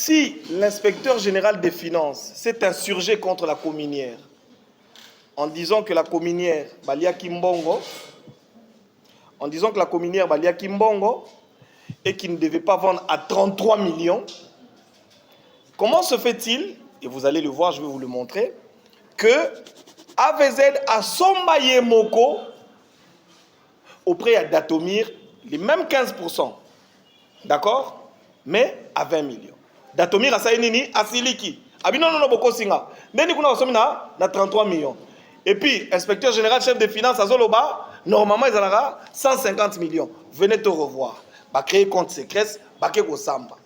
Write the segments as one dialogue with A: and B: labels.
A: Si l'inspecteur général des finances s'est insurgé contre la cominière en disant que la cominière Balia Kimbongo, et qu'il ne devait pas vendre à 33 millions, comment se fait-il, et vous allez le voir, je vais vous le montrer, que AVZ a sombaye Moko auprès d'Atomir les mêmes 15%, d'accord, mais à 20 millions. Datomir a saïnini a siliki. Abino non boko singa. Neni kuna wasomi na 33 millions. Et puis, inspecteur général, chef des finances à Zoloba, normalement, ils en 150 millions. Venez te revoir. Ba créer compte secret, ba ke samba.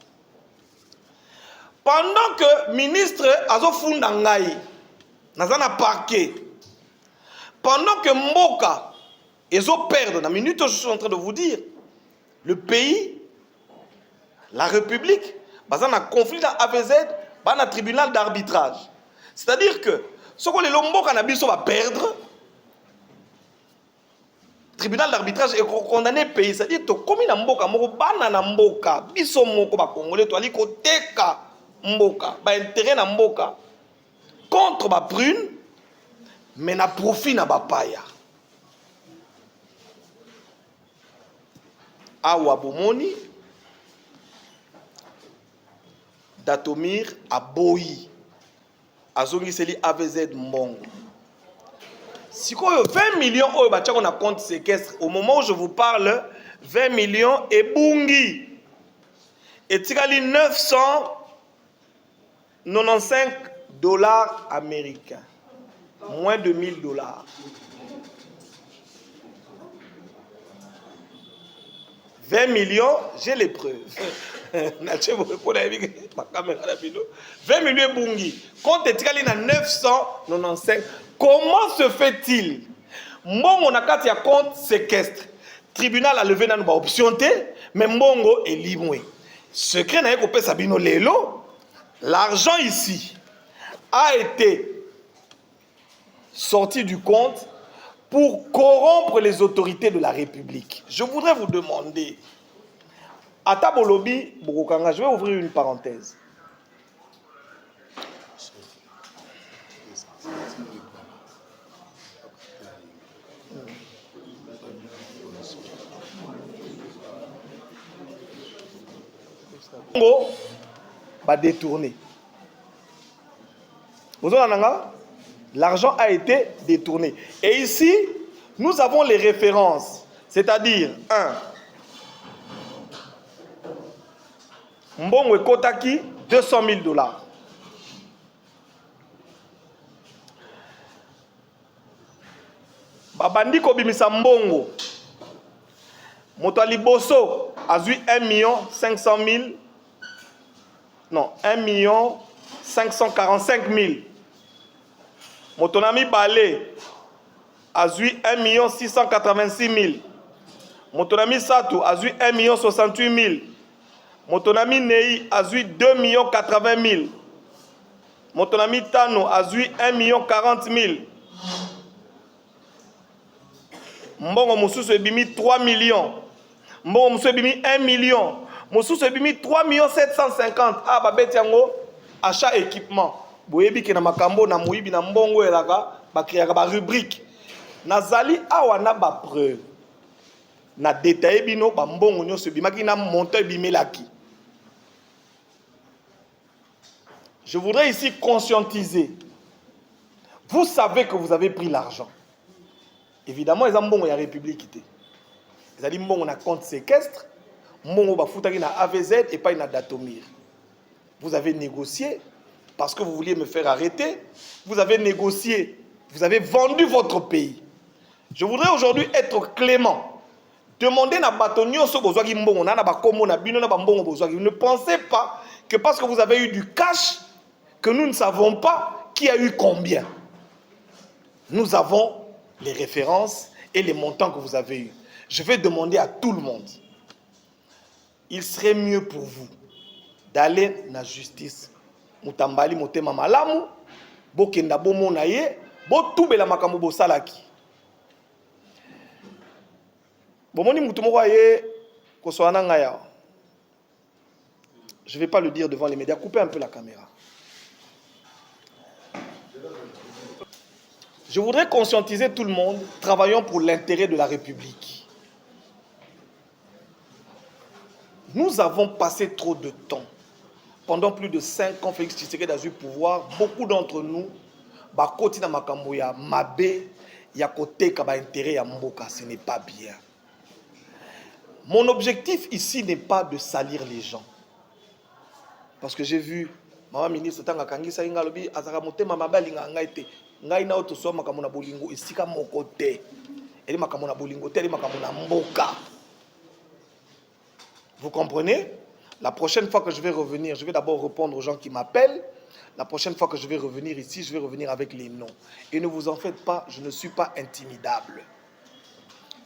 A: Pendant que ministre Azo Fundangai, Nazana parquet, pendant que Mboka, ils ont perdu, dans la minute où je suis en train de vous dire, le pays, la République, dans un conflit dans AVZ, dans un tribunal d'arbitrage. C'est-à-dire que ce que les Lombo Cannabis va perdre, le tribunal d'arbitrage est condamné pays. C'est-à-dire que comme il y a Mboka, Mboka, Mboka, Biso Moko, Congolais, tu as dit que Teka Mboka, intérêt na Mboka, contre ma prune, mais na profit na Bapaya. Awa Bomoni, Datomir a Boyi, Azongi Seli AVZ Mbongo. Si quoi 20 millions on a compte séquestre, au moment où je vous parle, 20 millions et Bungi. Et Tikali 995 dollars américains. Moins de 1000 dollars. 20 millions, j'ai les preuves. 20 millions Bungi. Compte Tikali na 995. Comment se fait-il? Mbongo na kati ya compte séquestre. Tribunal a levé dans option T, mais Mbongo est libre. Secret na yeko Sabino Lelo. L'argent ici a été sorti du compte pour corrompre les autorités de la République. Je voudrais vous demander, à Tabolobi, Bokokanga, je vais ouvrir une parenthèse. Congo va détourner. Vous entendez? L'argent a été détourné. Et ici, nous avons les références. C'est-à-dire, 1. Mbongo et Kotaki, 200 000 dollars. Babandi Kobimisa Mbongo. Motali Bosso a eu 1 500 000. Non, 1 545 000. Motonami Balé a eu 1 686 000. Motonami Satou a eu 1 68 000. Motonami Nei a eu 2 80 000. Motonami Tano a eu 1 40 000. Mbongo Moussous ebimi 3 millions. Mbongo Moussous ebimi 1 million. Moussous ebimi 3 750. Ah, babet yango, achat équipement. Boyebi ke na makambo na moyibi na mbongo elaka, ba créaka ba rubrique. Nazali awa na ba preuve. Na détaillé bino ba mbongo nyonso ebimaki na montant ebimelaki. Je voudrais ici conscientiser. Vous savez que vous avez pris l'argent. Évidemment, les mbongo ya République. Les ali mbongo na compte séquestre. Mbongo ba futaki na AVZ et pas na Datomir. Vous avez négocié parce que vous vouliez me faire arrêter. Vous avez négocié. Vous avez vendu votre pays. Je voudrais aujourd'hui être clément. Demandez na batonio so bozwaki mbongo na ba komo na bino na ba mbongo bozwaki. Ne pensez pas que parce que vous avez eu du cash que nous ne savons pas qui a eu combien. Nous avons les références et les montants que vous avez eus. Je vais demander à tout le monde. Il serait mieux pour vous d'aller dans la justice. Mutambali motema malamu, bokenda bomona ye, botubela makambo bosalaki. Bomoni mutu moko ye koswana ngaya. je ne vais pas le dire devant les médias, coupez un peu la caméra. Je voudrais conscientiser tout le monde, travaillons pour l'intérêt de la République. Nous avons passé trop de temps. Pendant plus de 5 ans, Félix Tshisekedi a eu pouvoir. Beaucoup d'entre nous, bakoti na makambo ya mabe, ya kote kaba intérêt ya mboka, ce n'est pas bien. Mon objectif ici n'est pas de salir les gens. Parce que j'ai vu, maman ministre, tanga kangisa inga lobi, azaka motema mabali nga ngaite. Ngai na oto so makambo na bolingo esika moko te. Eli makambo na bolingo te, eli makambo na mboka. Vous comprenez? La prochaine fois que je vais revenir, je vais d'abord répondre aux gens qui m'appellent. La prochaine fois que je vais revenir ici, je vais revenir avec les noms. Et ne vous en faites pas, je ne suis pas intimidable.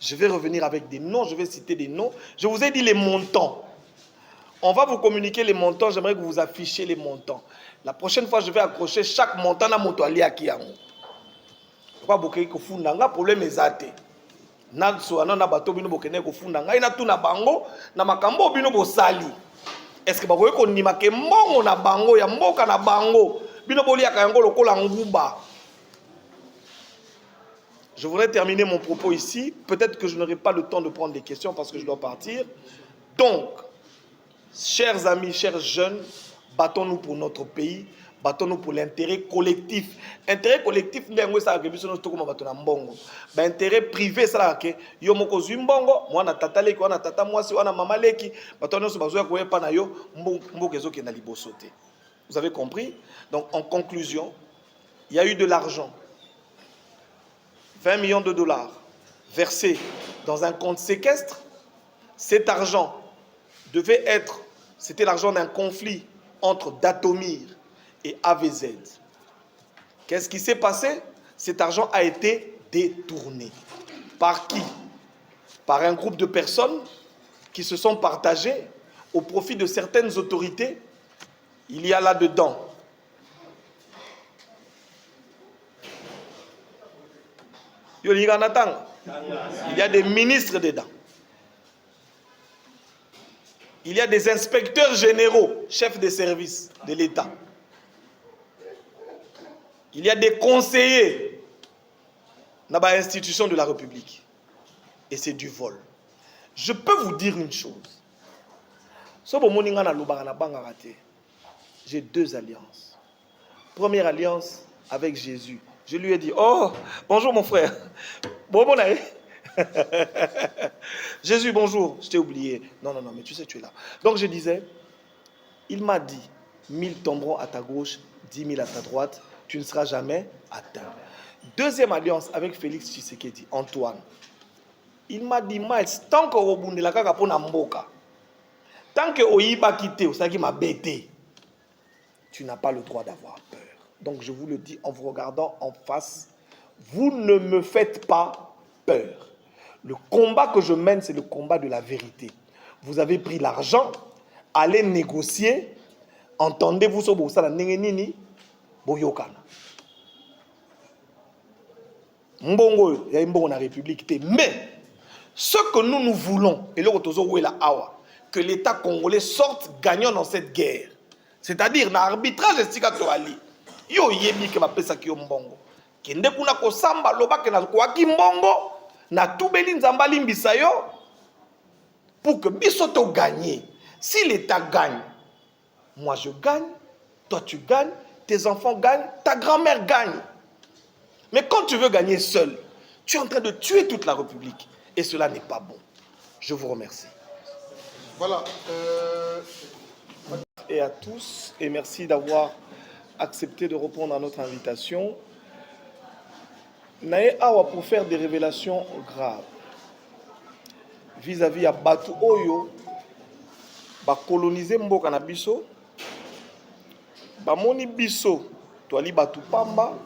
A: Je vais revenir avec des noms, je vais citer des noms. Je vous ai dit les montants. On va vous communiquer les montants, j'aimerais que vous affichiez les montants. La prochaine fois, je vais accrocher chaque montant dans mon toile à Kiango. Pas beaucoup de fondanga, problème est athée. Natso na bato bino bokene ko fondanga, ina tuna bango na makambo bino bosali. Est-ce que bakoye ko nima ke mbongo na bango ya mboka na bango bino boliaka yango lokola nguba. Je voudrais terminer mon propos ici. Peut-être que je n'aurai pas le temps de prendre des questions parce que je dois partir. Donc, chers amis, chers jeunes, battons-nous pour notre pays, battons-nous pour l'intérêt collectif. Intérêt collectif, intérêt privé, ça yo moko zumbongo, moi na tata leki, na tata mwasi, na mama leki, battons-nous sur bazoya ko yepa na yo, mboke zo ke na libosote. Vous avez compris? Donc, en conclusion, il y a eu de l'argent. 20 millions de dollars versés dans un compte séquestre. Cet argent devait être, c'était l'argent d'un conflit entre Datomir et AVZ. Qu'est-ce qui s'est passé? Cet argent a été détourné. Par qui? Par un groupe de personnes qui se sont partagées au profit de certaines autorités. Il y a là-dedans il y a des ministres dedans. Il y a des inspecteurs généraux, chefs de service de l'État. Il y a des conseillers dans l'institution de la République. Et c'est du vol. Je peux vous dire une chose. J'ai 2 alliances. Première alliance avec Jésus. Je lui ai dit, oh, bonjour mon frère. Bon, Jésus, bonjour. Je t'ai oublié. Non, mais tu sais, tu es là. Donc je disais, il m'a dit, 1000 tomberont à ta gauche, 10 000 à ta droite, tu ne seras jamais atteint. Deuxième alliance avec Félix Tshisekedi, Antoine. Il m'a dit, Miles, tant que Robundela kaka pona mboka, tant que Oyiba quitté, Osaki m'a bêté, tu n'as pas le droit d'avoir peur. Donc je vous le dis en vous regardant en face, vous ne me faites pas peur. Le combat que je mène, c'est le combat de la vérité. Vous avez pris l'argent, allez négocier, entendez-vous sur Boussala Nengenini, Boyokana. Mbongo, il y a Mbongo dans la République. Mais ce que nous voulons, et que l'État congolais sorte gagnant dans cette guerre, c'est-à-dire dans l'arbitrage de Sikatoali. Yo yebi ke bapesa ki yo mbongo kende kuna ko samba loba ke na kwa ki mbongo na tubeli nzamba limbisa yo pour que biso to gagner. Si l'État gagne, moi je gagne, toi tu gagnes, tes enfants gagnent, ta grand-mère gagne. Mais quand tu veux gagner seul, tu es en train de tuer toute la République et cela n'est pas bon. Je vous remercie.
B: Voilà.
A: Et à tous et merci d'avoir accepté de répondre à notre invitation. Nae awa pour faire des révélations graves vis-à-vis à Batu Oyo, ba coloniser mboka na biso, ba moni biso, toali Batu Pamba,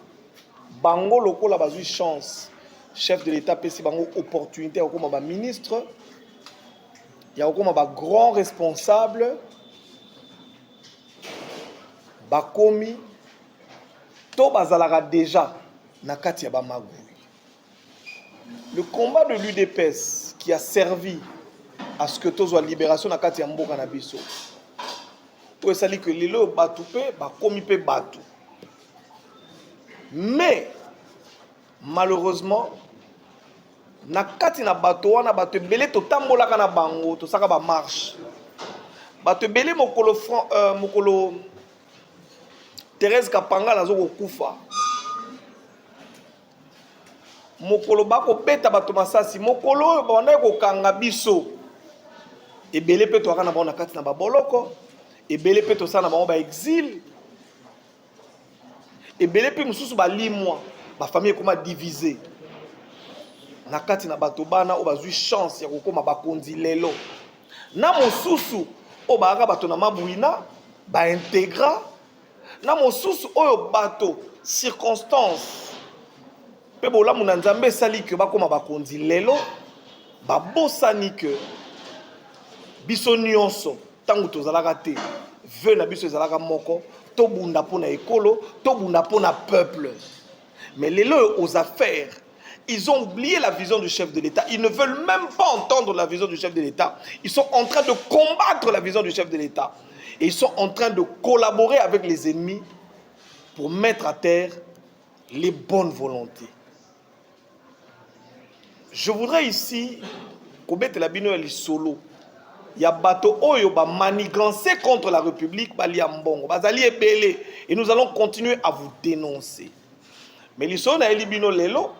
A: bango lokola bazui chance, chef de l'État pesi bango opportunité okoma ba ministre, ya okoma ba grand responsable. Bakomi to bazalaka déjà nakati ya bamagui. Le combat de l'UDPS qui a servi à ce que tozo libération nakati ya mboka na biso. oyo esali ke lelo bato mpe bakomi mpe bato. Mais malheureusement na kati na bato wana bato ebele totambolaka na bango tosaka ba marche. Bato ebele mokolo Thérèse Kapanga nazo kokufa. Mokolo bako beta bato masasi mokolo banda kokanga biso. Ebele pe toaka na bango na kati na baboloko. Ebele pe tosala na bango ba exil. Ebele pe mususu balimwa ba famille ekoma divisé. Na kati na bato bana o bazwi chance ya kokoma bakonzi lelo. Na mosusu o baaka bato na mabwina ba intégra. Na mosusu oyo bato circonstance pe bolamu na Nzambe sali ke bakoma bakonzi lelo babosani ke biso nyonso tangu tozalaka te ve na biso ezalaka moko tobunda pona ekolo tobunda pona peuple. Mais lelo aux affaires ils ont oublié la vision du chef de l'État. Ils ne veulent même pas entendre la vision du chef de l'État. Ils sont en train de combattre la vision du chef de l'État. Et ils sont en train de collaborer avec les ennemis pour mettre à terre les bonnes volontés. Je voudrais ici commettre la bino ya solo. Il y a bateau oyo ba manigancer contre la République bali ambongo. Bazali ebele et nous allons continuer à vous dénoncer. Mais l'isolo na elibino lelo,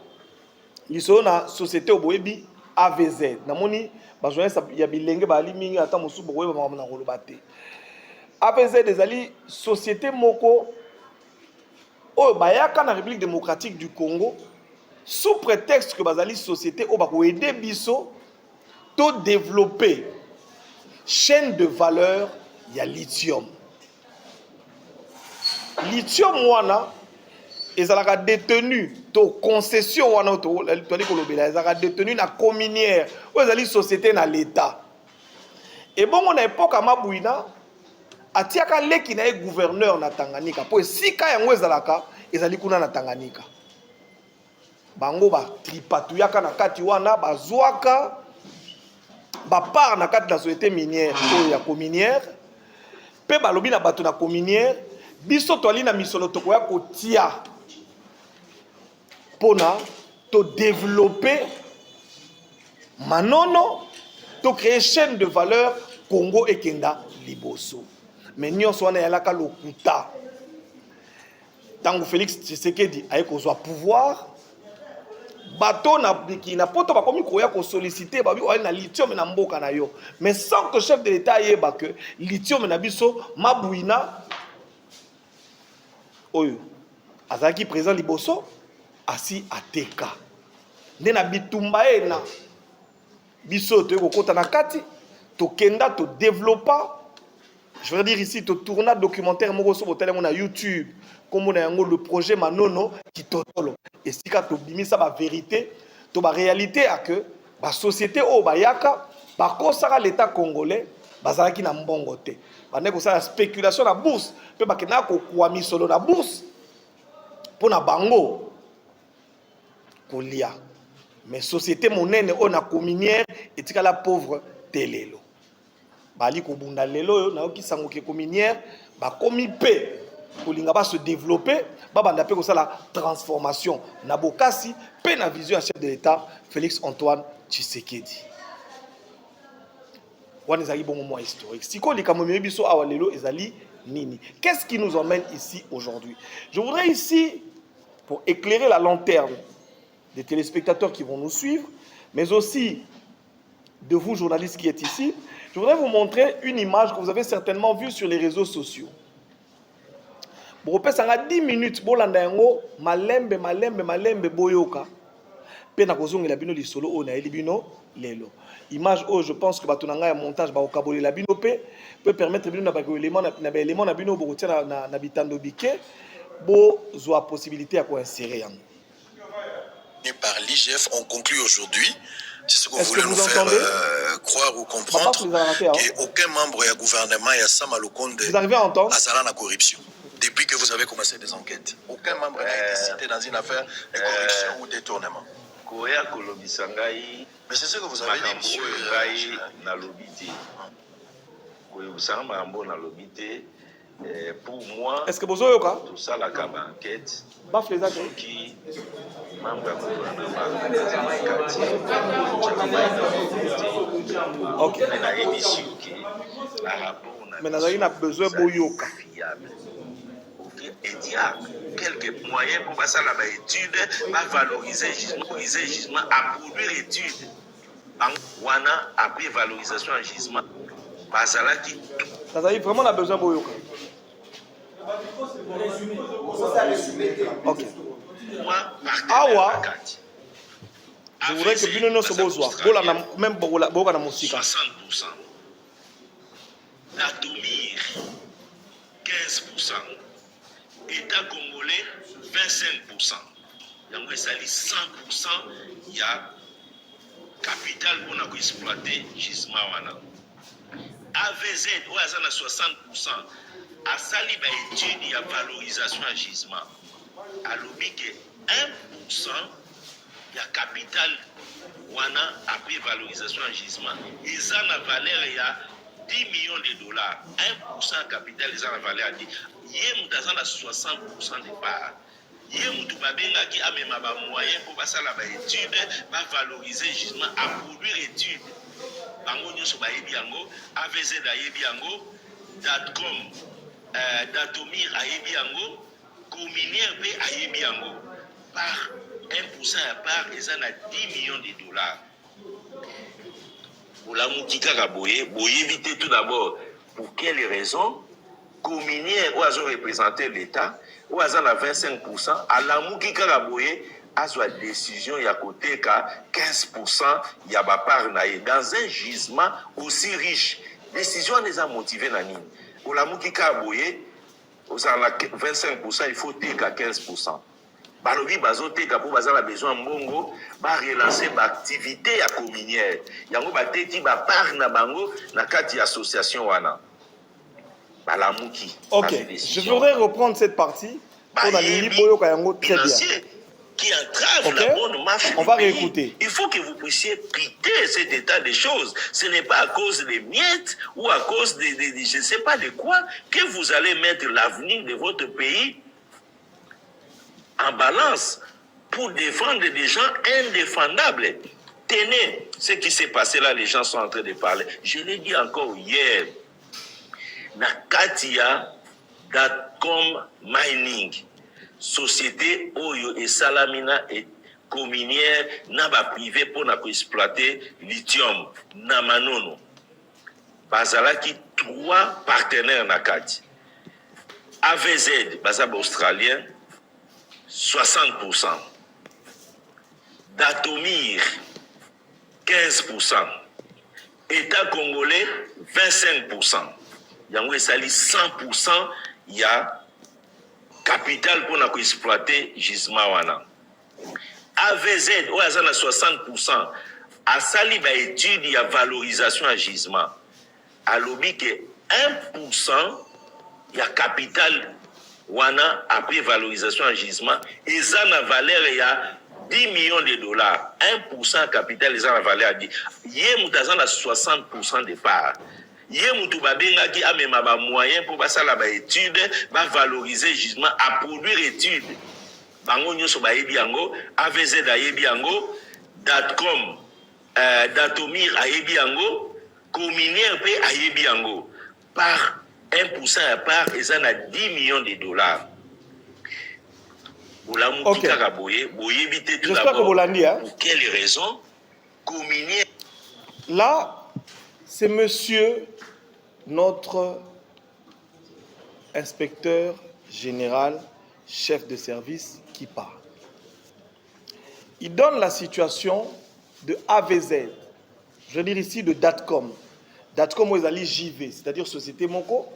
A: l'isolo na société oboyebi AVZ. Namoni ba journaliste ya bilenge ba ali mingi ata mosu bokoyeba ba na koloba te. AVZ ezali société moko oyo bayaka na République démocratique du Congo sous prétexte que bazali société oyo bako aider biso to développer chaîne de valeur ya lithium. Lithium wana ezalaka détenu to concession wana to ali kolobela ezalaka détenu na communière oyo ezali société na l'état. Et bongo na époque amabwina atiaka leki na gouverneur na Tanganyika po esika yango ezalaka ezali kuna na Tanganyika. Bango ba tripatuyaka na kati wana bazwaka ba part na kati na société minière oyo ya communière pe balobi na bato na communière biso toali na misolo tokoya kotia pona to développer manono to créer chaîne de valeur Congo ekenda liboso. Mais nyonso wana yalaka lokuta. Tango Félix Tshisekedi aye kozwa pouvoir bato na bikina poto bakomi koya ko solliciter babi oali na lithium na mboka na yo. Mais sans que chef de l'État yeba que lithium na biso mabwina oyo azaki président liboso asi ateka. Nde na bitumba ena biso to kokota na kati to kenda to développer. Je veux dire ici, tu tournes un documentaire sur YouTube, comme on a le projet Manono qui totolo. Et si tu as ça, la vérité, la réalité est que la société au Bayaka, par contre, l'État congolais, bazalaki na mbongote. Bande ko la spéculation na bourse, pe bakena ko kwami solo na bourse pour na bango kolia. Mais société monene on a communière et tika la pauvre telelo. Bali ko bunda lelo na oki sango ke communière ba komi pe kolinga ba se développer ba banda pe ko sala transformation na bokasi pe na vision à chef de l'État Félix Antoine Tshisekedi. Wana ezali bon moment historique. Siko likambo biso awa lelo ezali nini? Qu'est-ce qui nous emmène ici aujourd'hui? Je voudrais ici pour éclairer la lanterne des téléspectateurs qui vont nous suivre, mais aussi de vous journalistes qui êtes ici, je voudrais vous montrer une image que vous avez certainement vue sur les réseaux sociaux. Bon, ça a 10 minutes, bolanda yango malembe boyoka. Pena kozongi la bino lisolo o na elibino lelo. Image oh, je pense que batonanga ya montage ba okaboli la bino peut permettre bino na ba élément na bino bo tia na bitando biké bo zo possibilité à ko insérer yango.
B: Par l'IGF, on conclut aujourd'hui. C'est ce que vous voulez nous faire croire ou comprendre qu'aucun membre du gouvernement et à Samalokonde a salé la corruption. Depuis que vous avez commencé des enquêtes, aucun membre n'a été cité dans une affaire de corruption ou détournement. Mais c'est ce que vous avez dit, monsieur.
C: ça m'a bon à l'obité. Pour moi,
A: est-ce que vous avez
C: tout ça la cam enquête
A: baf les
C: ceux qui membre
A: OK. Mais nous avons besoin boyoka.
C: Et il y a quelques moyens pour passer la étude, pour valoriser gisement, à produire études. Wana après valorisation en gisement. Basala qui
A: ça a vraiment la besoin boyoka. OK. Awa, je voudrais que Bino no Sobozoa, même Boga na Mosika.
C: 60%. Datomir, 15%. État congolais, 25%. Donc, ça dit 100%, il y a capital pour exploiter gisement. AVZ, où il y a 60%. À sali ba étude il y a valorisation à gisement. À l'objet que 1% il y a capital wana après valorisation à gisement. Ils ont la valeur il y a 10 millions de dollars. 1% capital ils ont la valeur à 10. Yé mutazan a 60% de part. Yé mutu babenga qui a même ba moyen pour passer la ba étude, ba valoriser gisement, à produire étude. Bango nyoso ba yebi yango, AVZ da yebi yango, .com Datomir ayebi yango, Cominière pe ayebi yango. Par 1% à part, ils ont 10 millions de dollars. Pour la moutika kaboye, boye vite tout d'abord. Pour quelles raisons? Cominière ou a représenté l'État, ou a 25%, à la moutika kaboye, a la décision il y a côté 15% il y a ba part naïe dans un gisement aussi riche. Décision les a motivé nani. Pour la moutika kaboye, aux 25%, il faut take à 15%. Balobi bazo teka pour bazala besoin mbongo ba relancer ba activité à communière. Yango ba teti ba part na bango na kati association wana. Balamuki.
A: OK. Je voudrais reprendre cette partie pour la ligne boyoka yango très bien.
C: Qui entrave la bonne marche.
A: On va réécouter.
C: Il faut que vous puissiez quitter cet état de choses. Ce n'est pas à cause des miettes ou à cause de je ne sais pas de quoi que vous allez mettre l'avenir de votre pays en balance pour défendre des gens indéfendables. Tenez, ce qui s'est passé là, les gens sont en train de parler. Je l'ai dit encore hier. Nakatia .com mining. Société Oyo et Salamina et communière n'a pas privé pour exploiter lithium na manono. Bazalaki 3 partenaires nakati. AVZ, Bazab australien, 60%. Datomir, 15%. État congolais, 25%. Yango esali 100%, il y a capital pour exploiter gisement wana. AVZ, ou à 60%, à sali ba étude, il y a valorisation à gisement. À l'objet que 1%, il y a capital wana après valorisation à gisement, et ça na valeur il y a 10 millions de dollars. 1% capital, ils ont la valeur à 10. Yé moutazan a 60% de part. Yé moutou babenga qui a même un moyen pour passer la étude, va valoriser gisement, à produire étude. Bango nyoso ba yebi yango, AVZ a yebi yango, .com, Datomir a yebi yango, Cominière pe a yebi yango. Par 1% à part, ils ont 10 millions de dollars.
A: OK. J'espère que vous l'avez dit.
C: Pour quelles raisons? Communière.
A: Là, c'est monsieur notre inspecteur général, chef de service qui parle. Il donne la situation de AVZ, je veux dire ici de .com. .com où ils allaient JV, c'est-à-dire Société Moko,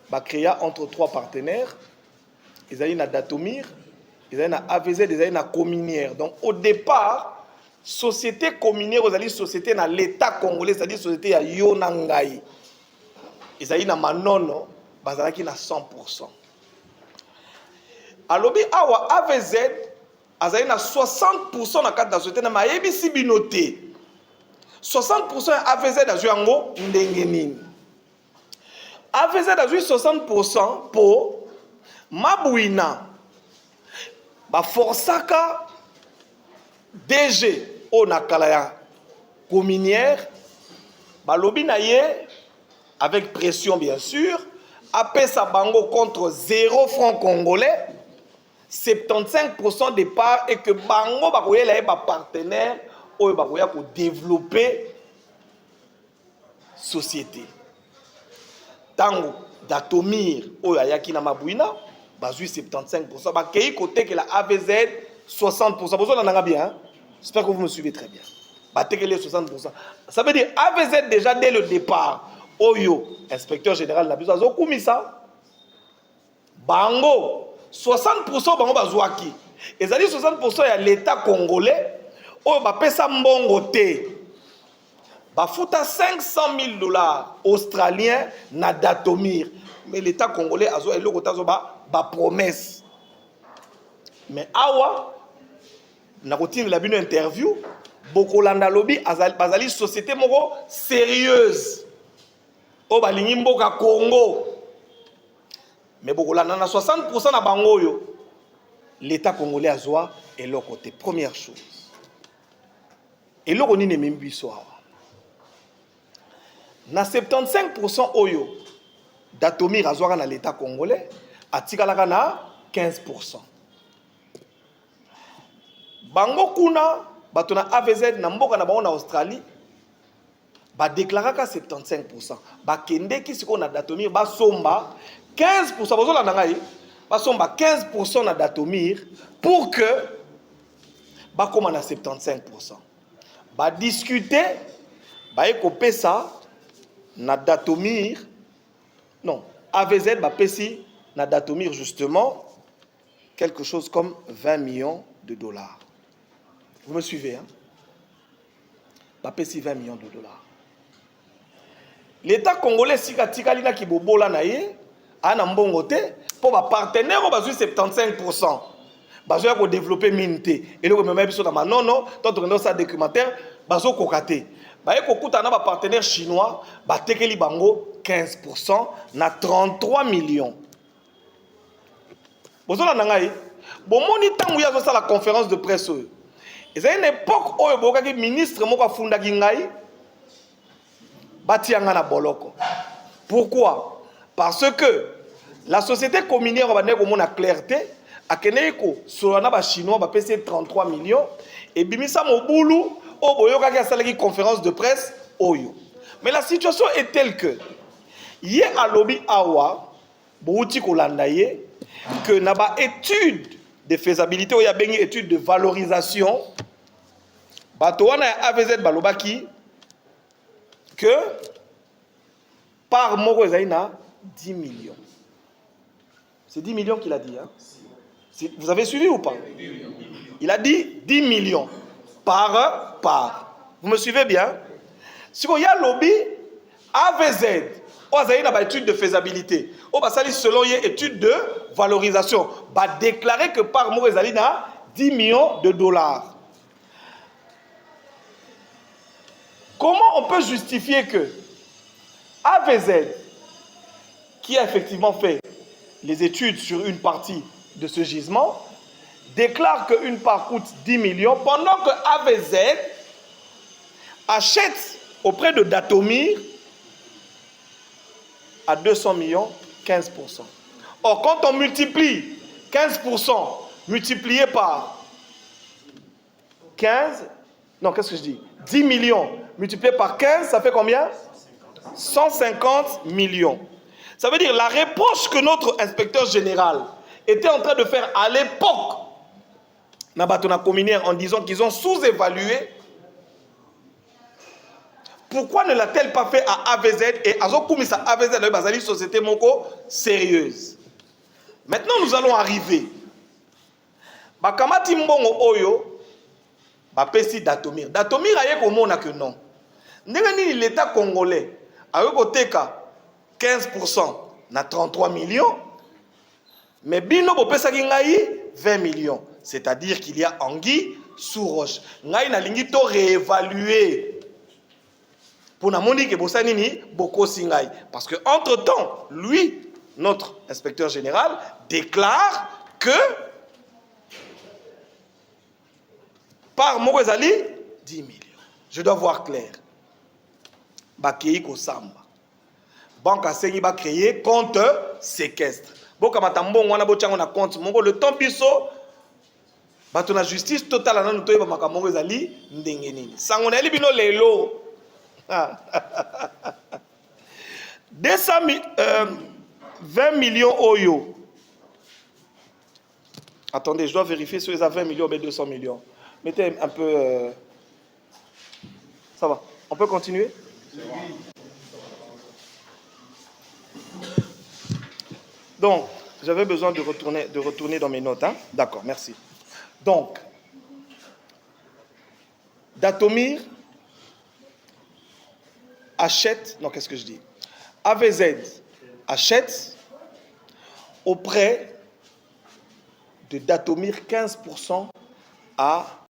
A: bah, créé entre 3 partenaires. Ils allaient na Datomir, ils allaient na AVZ, ils allaient na Cominière. Donc au départ, Société Cominière, ils allaient société na l'État congolais, c'est-à-dire société à Yonangai. Ils allaient na Manono, bah, ils allaient na 100%. Alors, awa AVZ, ils allaient na 60% na carte de la société, na maébisi binoté. 60% AVZ à Juango, Ndengenine. AVZ a joué 60% pour Mabouina. Ba forsaka DG au nakalaya communière. Ba lobi na ye avec pression bien sûr. Après sa bango contre 0 francs congolais. 75% des parts et que bango ba koye la ba partenaire ou ba koya ko développer société. Tango Datomir ou ayaki na Mabouina bazui 75%. Ba kei côté que la AVZ 60%. Vous en bien, hein? J'espère que vous me suivez très bien. Ba tekele 60%. Ça veut dire AVZ déjà dès le départ. Oyo, inspecteur général na biso azokumisa. Bango 60% bango bazwaki. Ezali 60% ya l'état congolais oyo ba pesa mbongo te. Ba futa $500 000 australiens na Datomir. Mais l'état congolais azo eloko tazo ba promesse. Mais awa na kotine la bino interview Bokolanda lobby bazali société moko sérieuse. O balingi mboka Congo. Mais Bokolanda na 60% na bango yo. L'état congolais azwa eloko te. Première chose. Eloko nini membiso awa. Na 75% oyo Datomir azwaka na l'état congolais atikalaka na 15%. Bango kuna bato na AVZ na mboka na bango na Australie ba déclaraka 75%. Ba kende ki siko na Datomir ba somba 15%. Bazola na ngai ba somba 15% na Datomir pour que ba koma na 75%. Ba discuter ba ekope ça na Datomir. Non, AVZ ba pesi na Datomir justement quelque chose comme $20 millions. Vous me suivez, hein? Ba pesi $20 millions. L'état congolais sikatikali na kibobola na ye ana mbongo te pour ba partenaire ba 75%. Bazo ko développer mine et le même biso na manono tant que ça documentaire bazo kokate. Ba ye kokuta na ba partenaire chinois ba tekeli bango 15% na 33 millions. Bozo la ngai bomoni tangu ya zo la conférence de presse. Et c'est une époque où le ministre moko afundaki ngai batianga na boloko. Pourquoi? Parce que la société communière ba ndeko mona clarté akeneko solana ba chinois ba pc 33 millions et bimisa mobulu o boyoka ki asalaki conférence de presse oyo. Mais la situation est telle que yé a lobby awa bouti kolanda ye que na ba étude de faisabilité ou y a bengi étude de valorisation bato wana ya AVZ balobaki que par moko ezali na 10 millions. C'est 10 millions qu'il a dit, hein? Vous avez suivi ou pas? Il a dit 10 millions par part. Vous me suivez bien? Si il y a lobby AVZ on a une étude de faisabilité. On va salir selon une étude de valorisation. Va déclarer que par mois, il y a $10 millions. Comment on peut justifier que AVZ, qui a effectivement fait les études sur une partie de ce gisement, déclare qu'une part coûte 10 millions, pendant que AVZ achète auprès de Datomir à 200 millions, 15%. Or, quand on multiplie 15% multiplié par 15, non, qu'est-ce que je dis? 10 millions multiplié par 15, ça fait combien? 150 millions. Ça veut dire la reproche que notre inspecteur général était en train de faire à l'époque, Nabatona Communière, en disant qu'ils ont sous-évalué. Pourquoi ne l'a-t-elle pas fait à AVZ et Azokoumisa AVZ de Bazali Société Moko sérieuse? Maintenant, nous allons arriver. Bakamati Mbongo Oyo, Bapesi Datomir. Datomir a yé komona que non. N'engani l'État congolais a eu koteka 15% na 33 millions, mais bino bopesa kingai 20 millions. C'est-à-dire qu'il y a anguille sous roche. Ngai na lingi to réévaluer Pour namoni que bosanini boko singai. Parce que entre temps, lui, notre inspecteur général, déclare que par Mokozali, 10 millions. Je dois voir clair. Bakei Kosamba. Banque a Sengi va créer compte séquestre. Boka matambo wana bochango na compte mongo le temps biso bato na justice totale na ntoyeba makambo ezali ndenge nini. Sango na libino lelo. 20 millions Oyo. Attendez, je dois vérifier si ils ont 20 millions ou 200 millions. Mettez un peu... Ça va. On peut continuer? Donc, j'avais besoin de retourner dans mes notes. Hein? D'accord, merci. Donc, Datomir achète... Non, qu'est-ce que je dis? AVZ achète auprès de Datomir 15% à